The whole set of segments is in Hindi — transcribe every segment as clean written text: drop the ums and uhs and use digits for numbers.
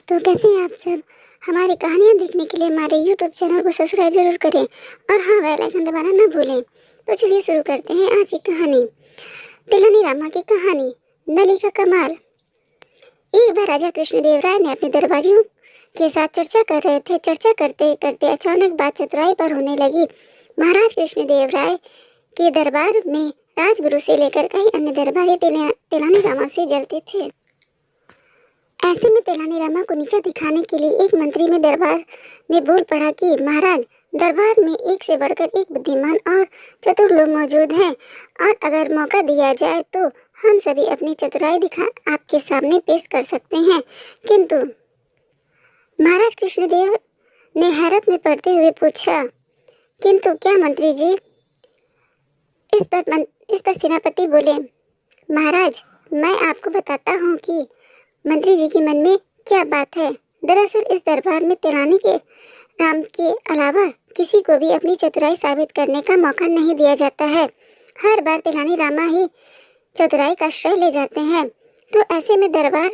तो कैसे हैं आप सब। हमारी कहानियाँ देखने के लिए हमारे यूट्यूब चैनल को सब्सक्राइब जरूर करें और हाँ, बेल आइकन दबाना न भूलें। तो चलिए शुरू करते हैं आज की कहानी। तिलानी रामा की कहानी, नली का कमाल। एक बार राजा कृष्णदेव राय ने अपने दरबारियों के साथ चर्चा कर रहे थे। चर्चा करते करते अचानक बात चतुराई पर होने लगी। महाराज कृष्णदेव राय के दरबार में राजगुरु से लेकर कई अन्य दरबारी तिलानी रामा से जलते थे। ऐसे में तेलानी रामा को नीचा दिखाने के लिए एक मंत्री में दरबार में बोल पड़ा कि महाराज, दरबार में एक से बढ़कर एक बुद्धिमान और चतुर लोग मौजूद हैं और अगर मौका दिया जाए तो हम सभी अपनी चतुराई दिखा आपके सामने पेश कर सकते हैं। किंतु महाराज कृष्णदेव ने हैरत में पड़ते हुए पूछा, किंतु क्या मंत्री जी? इस पर सेनापति बोले, महाराज, मैं आपको बताता हूँ कि मंत्री जी के मन में क्या बात है। दरअसल इस दरबार में तेलानी के राम के अलावा किसी को भी अपनी चतुराई साबित करने का मौका नहीं दिया जाता है। हर बार तेलानी रामा ही चतुराई का श्रेय ले जाते हैं। तो ऐसे में दरबार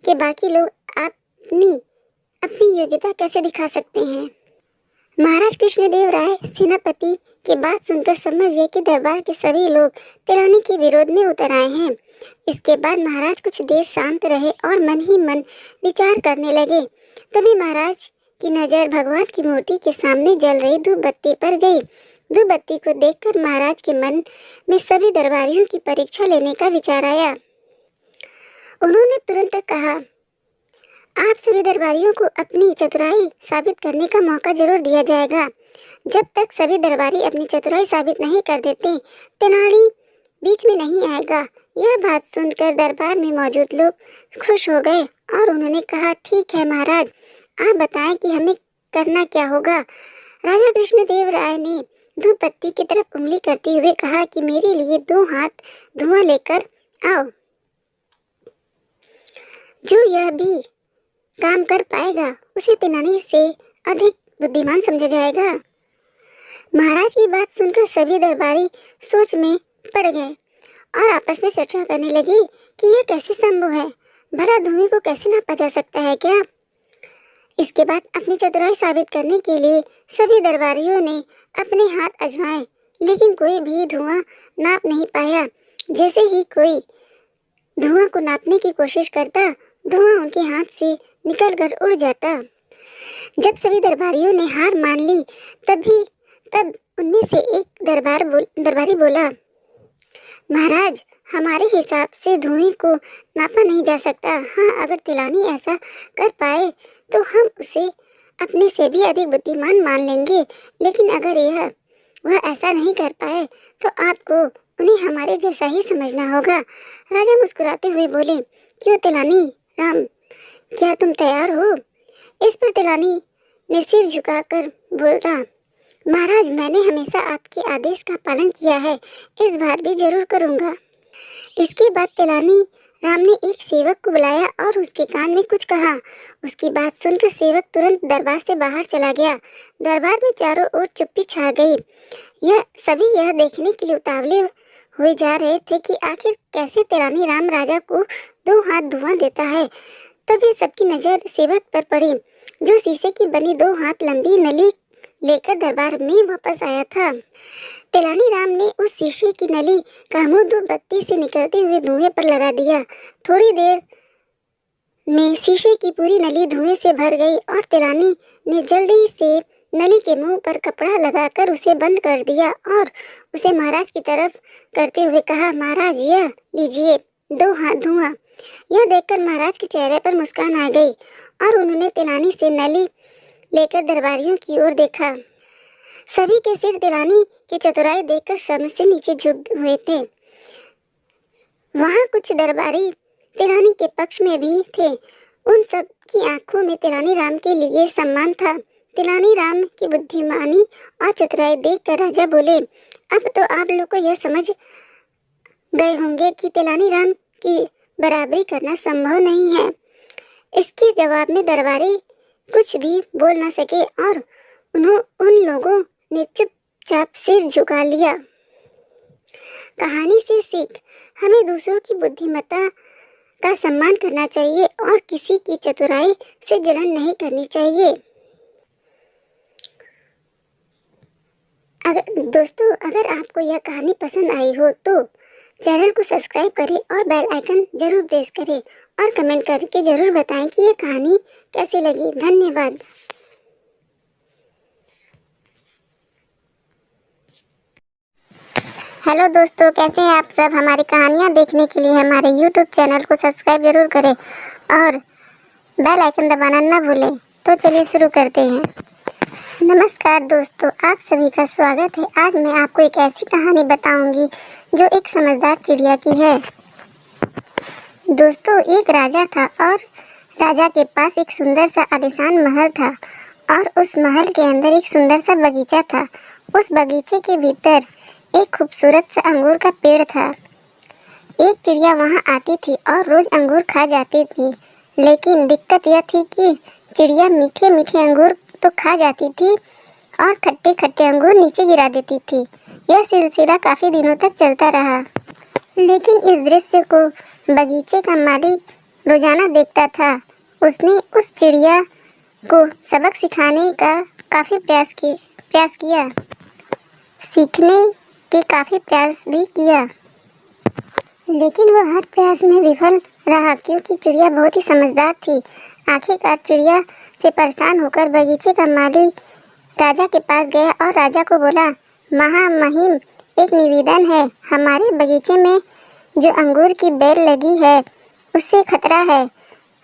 के बाकी लोग अपनी अपनी योग्यता कैसे दिखा सकते हैं? महाराज कृष्णदेव राय सेनापति की बात सुनकर समझ गए कि दरबार के सभी लोग तेलानी के विरोध में उतर आए हैं। इसके बाद महाराज कुछ देर शांत रहे और मन ही मन विचार करने लगे। तभी महाराज की नजर भगवान की मूर्ति के सामने जल रही धूप बत्ती पर गई। धूप बत्ती को देखकर महाराज के मन में सभी दरबारियों की परीक्षा लेने का विचार आया। उन्होंने तुरंत कहा, आप सभी दरबारियों को अपनी चतुराई साबित करने का मौका जरूर दिया जाएगा। जब तक सभी दरबारी अपनी चतुराई साबित नहीं कर देते, तेनाली बीच में नहीं आएगा। यह बात सुनकर दरबार में मौजूद लोग खुश हो गए और उन्होंने कहा, ठीक है महाराज, आप बताएं कि हमें करना क्या होगा। राजा कृष्णदेव राय ने धूप बत्ती की तरफ उंगली करते हुए कहा कि मेरे लिए 2 हाथ धुआं लेकर आओ। जो यह भी काम कर पाएगा उसे तेनाली से अधिक बुद्धिमान समझा जाएगा। महाराज की बात सुनकर सभी दरबारी सोच में पड़ गए और आपस में चर्चा करने लगे कि यह कैसे संभव है। भला धुएं को कैसे नापा जा सकता है क्या? इसके बाद अपनी चतुराई साबित करने के लिए सभी दरबारियों ने अपने हाथ आजमाए, लेकिन कोई भी धुआं नाप नहीं पाया। जैसे ही कोई धुआं को नापने की कोशिश करता, धुआं उनके हाथ से निकलकर उड़ जाता। जब सभी दरबारियों ने हार मान ली, तब उनमें से एक दरबारी बोला, महाराज, हमारे हिसाब से धुएं को नापा नहीं जा सकता। हाँ, अगर तिलानी ऐसा कर पाए तो हम उसे अपने से भी अधिक बुद्धिमान मान लेंगे, लेकिन अगर वह ऐसा नहीं कर पाए तो आपको उन्हें हमारे जैसा ही समझना होगा। राजा मुस्कुराते हुए बोले, क्यों तिलानी राम, क्या तुम तैयार हो? इस पर तिलानी ने सिर झुकाकर बोला, महाराज, मैंने हमेशा आपके आदेश का पालन किया है, इस बार भी जरूर करूंगा। इसके बाद तेलानी राम ने एक सेवक को बुलाया और उसके कान में कुछ कहा। उसकी बात सुनकर सेवक तुरंत दरबार से बाहर चला गया। दरबार में चारों ओर चुप्पी छा गई। सभी यह देखने के लिए उतावले हुए जा रहे थे कि आखिर कैसे तेलानी राम राजा को 2 हाथ धुआं देता है। तभी सबकी नजर सेवक पर पड़ी, जो शीशे की बनी 2 हाथ लंबी नली लेकर दरबार में वापस आया था। तेलानी राम ने उस शीशे की नली का मुंह धूप बत्ती से निकलते हुए धुएं पर लगा दिया। थोड़ी देर में शीशे की पूरी नली धुएं से भर गई और तेलानी ने जल्दी से नली के मुंह पर कपड़ा लगाकर उसे बंद कर दिया और उसे महाराज की तरफ करते हुए कहा, महाराज, यह लीजिए 2 हाथ धुआं। यह देखकर महाराज के चेहरे पर मुस्कान आ गई और उन्होंने तेलानी से नली लेकर दरबारियों की ओर देखा। सभी के सिर तेलानी की चतुराई देखकर शर्म से नीचे झुक हुए थे। वहां कुछ दरबारी तेलानी के पक्ष में भी थे। उन सब की आंखों में तेलानी राम के लिए सम्मान था। तेलानी राम की बुद्धिमानी और चतुराई देखकर राजा बोले, अब तो आप लोग को यह समझ गए होंगे कि तेलानी राम की बराबरी करना संभव नहीं है। इसके जवाब में दरबारी कुछ भी बोल न सके और उन लोगों ने चुपचाप सिर झुका लिया। कहानी से सीख, हमें दूसरों की बुद्धिमत्ता का सम्मान करना चाहिए और किसी की चतुराई से जलन नहीं करनी चाहिए। अगर आपको यह कहानी पसंद आई हो तो चैनल को सब्सक्राइब करें और बेल आइकन जरूर प्रेस करें और कमेंट करके जरूर बताएं कि यह कहानी कैसी लगी। धन्यवाद। हेलो दोस्तों, कैसे हैं आप सब। हमारी कहानियाँ देखने के लिए हमारे YouTube चैनल को सब्सक्राइब जरूर करें और बेल आइकन दबाना ना भूलें। तो चलिए शुरू करते हैं। नमस्कार दोस्तों, आप सभी का स्वागत है। आज मैं आपको एक ऐसी कहानी बताऊंगी जो एक समझदार चिड़िया की है। दोस्तों, एक राजा था और राजा के पास एक सुंदर सा आलीशान महल था और उस महल के अंदर एक सुंदर सा बगीचा था। उस बगीचे के भीतर एक खूबसूरत सा अंगूर का पेड़ था। एक चिड़िया वहां आती थी और रोज अंगूर खा जाती थी, लेकिन दिक्कत यह थी कि चिड़िया मीठे मीठे अंगूर तो खा जाती थी और खट्टे खट्टे अंगूर नीचे गिरा देती थी। यह सिलसिला काफी दिनों तक चलता रहा, लेकिन इस दृश्य को बगीचे का मालिक रोजाना देखता था। उसने उस चिड़िया को सबक सिखाने का काफी प्रयास किया, सीखने के काफी प्रयास भी किया, लेकिन वह हर प्रयास में विफल रहा क्योंकि चिड़िया बहुत ही समझदार थी। आखिरकार चिड़िया से परेशान होकर बगीचे का मालिक राजा के पास गया और राजा को बोला, महामहिम, एक निवेदन है। हमारे बगीचे में जो अंगूर की बेल लगी है उससे खतरा है।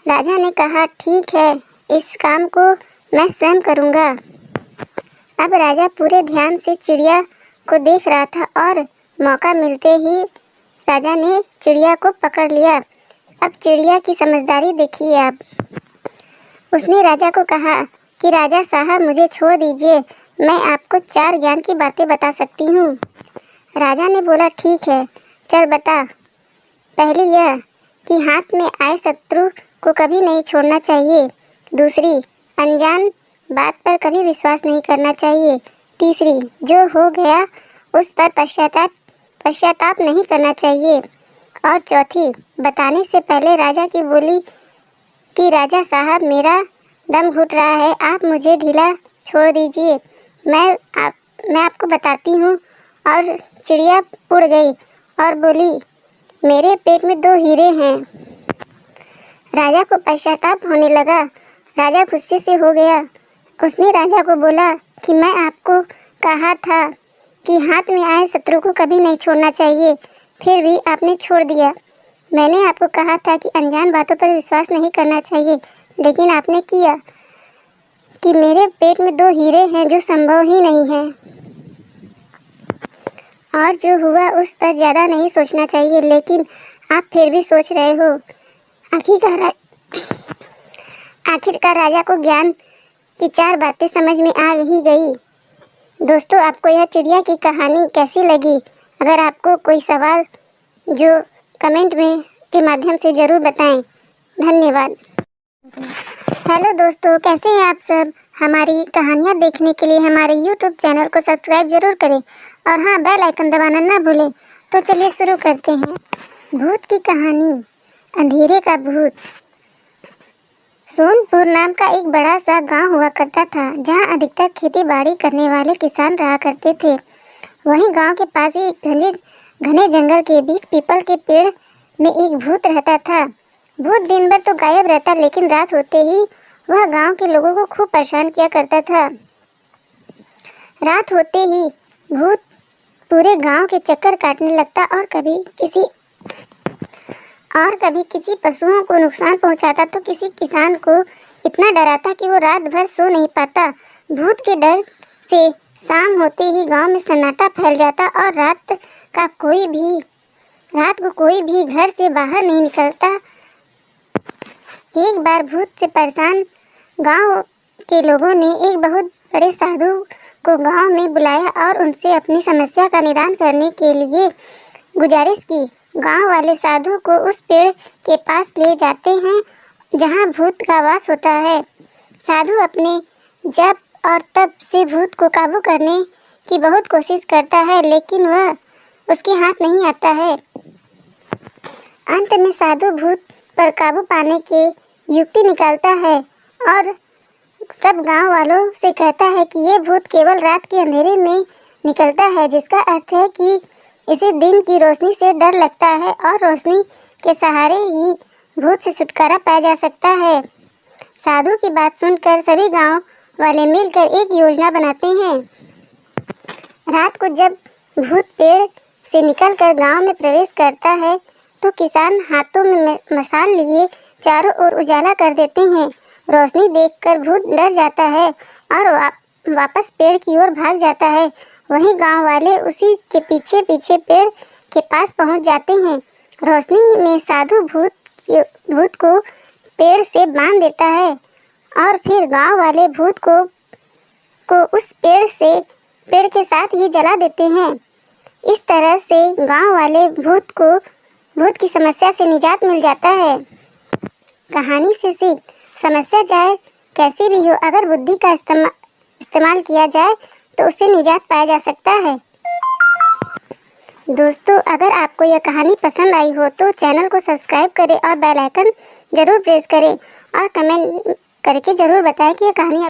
राजा ने कहा, ठीक है, इस काम को मैं स्वयं करूँगा। अब राजा पूरे ध्यान से चिड़िया को देख रहा था और मौका मिलते ही राजा ने चिड़िया को पकड़ लिया। अब चिड़िया की समझदारी देखिए आप। उसने राजा को कहा कि राजा साहब, मुझे छोड़ दीजिए, मैं आपको 4 ज्ञान की बातें बता सकती हूँ। राजा ने बोला, ठीक है, चल बता। पहली यह कि हाथ में आए शत्रु को कभी नहीं छोड़ना चाहिए। दूसरी, अनजान बात पर कभी विश्वास नहीं करना चाहिए। तीसरी, जो हो गया उस पर पश्चाताप नहीं करना चाहिए। और चौथी, बताने से पहले राजा की बोली कि राजा साहब, मेरा दम घुट रहा है, आप मुझे ढीला छोड़ दीजिए, मैं आपको बताती हूँ। और चिड़िया उड़ गई और बोली, मेरे पेट में 2 हीरे हैं। राजा को पश्चाताप होने लगा। राजा गुस्से से हो गया। उसने राजा को बोला कि मैं आपको कहा था कि हाथ में आए शत्रु को कभी नहीं छोड़ना चाहिए, फिर भी आपने छोड़ दिया। मैंने आपको कहा था कि अनजान बातों पर विश्वास नहीं करना चाहिए, लेकिन आपने किया। कि मेरे पेट में 2 हीरे हैं जो संभव ही नहीं है, और जो हुआ उस पर ज़्यादा नहीं सोचना चाहिए, लेकिन आप फिर भी सोच रहे हो। आखिरकार राजा को ज्ञान की 4 बातें समझ में आ ही गई। दोस्तों, आपको यह चिड़िया की कहानी कैसी लगी? अगर आपको कोई सवाल जो कमेंट में के माध्यम से ज़रूर बताएं। धन्यवाद। हेलो दोस्तों, कैसे हैं आप सब। हमारी कहानियाँ देखने के लिए हमारे YouTube चैनल को सब्सक्राइब जरूर करें और हाँ, बेल आइकन दबाना ना भूलें। तो चलिए शुरू करते हैं। भूत की कहानी। अंधेरे का भूत। सोनपुर नाम का एक बड़ा सा गांव हुआ करता था, जहां अधिकतर खेती बाड़ी करने वाले किसान रहा करते थे। वहीं गांव के पास ही एक घने जंगल के बीच पीपल के पेड़ में एक भूत रहता था। भूत दिन भर तो गायब रहता, लेकिन रात होते ही वह गांव के लोगों को खूब परेशान किया करता था। रात होते ही भूत पूरे गांव के चक्कर काटने लगता और कभी किसी पशुओं को नुकसान पहुंचाता तो किसी किसान को इतना डराता कि वो रात भर सो नहीं पाता। भूत के डर से शाम होते ही गांव में सन्नाटा फैल जाता और रात को कोई भी घर से बाहर नहीं निकलता। एक बार भूत से परेशान गांव के लोगों ने एक बहुत बड़े साधु को गांव में बुलाया और उनसे अपनी समस्या का निदान करने के लिए गुजारिश की। गांव वाले साधु को उस पेड़ के पास ले जाते हैं जहां भूत का वास होता है। साधु अपने जप और तप से भूत को काबू करने की बहुत कोशिश करता है, लेकिन वह उसके हाथ नहीं आता है। अंत में साधु भूत पर काबू पाने की युक्ति निकालता है और सब गांव वालों से कहता है कि ये भूत केवल रात के अंधेरे में निकलता है, जिसका अर्थ है कि इसे दिन की रोशनी से डर लगता है और रोशनी के सहारे ही भूत से छुटकारा पाया जा सकता है। साधु की बात सुनकर सभी गांव वाले मिलकर एक योजना बनाते हैं। रात को जब भूत पेड़ से निकलकर गांव में प्रवेश करता है तो किसान हाथों में मशाल लिए चारों ओर उजाला कर देते हैं। रोशनी देखकर भूत डर जाता है और वापस पेड़ की ओर भाग जाता है। वहीं गांव वाले उसी के पीछे पीछे पेड़ के पास पहुंच जाते हैं। रोशनी में साधु भूत को पेड़ से बांध देता है और फिर गांव वाले भूत को उस पेड़ के साथ ही जला देते हैं। इस तरह से गांव वाले भूत की समस्या से निजात मिल जाता है। कहानी से सीख, समस्या चाहे कैसी भी हो, अगर बुद्धि का इस्तेमाल किया जाए तो उससे निजात पाया जा सकता है। दोस्तों, अगर आपको यह कहानी पसंद आई हो तो चैनल को सब्सक्राइब करें और बेल आइकन जरूर प्रेस करें और कमेंट करके जरूर बताएं कि यह कहानी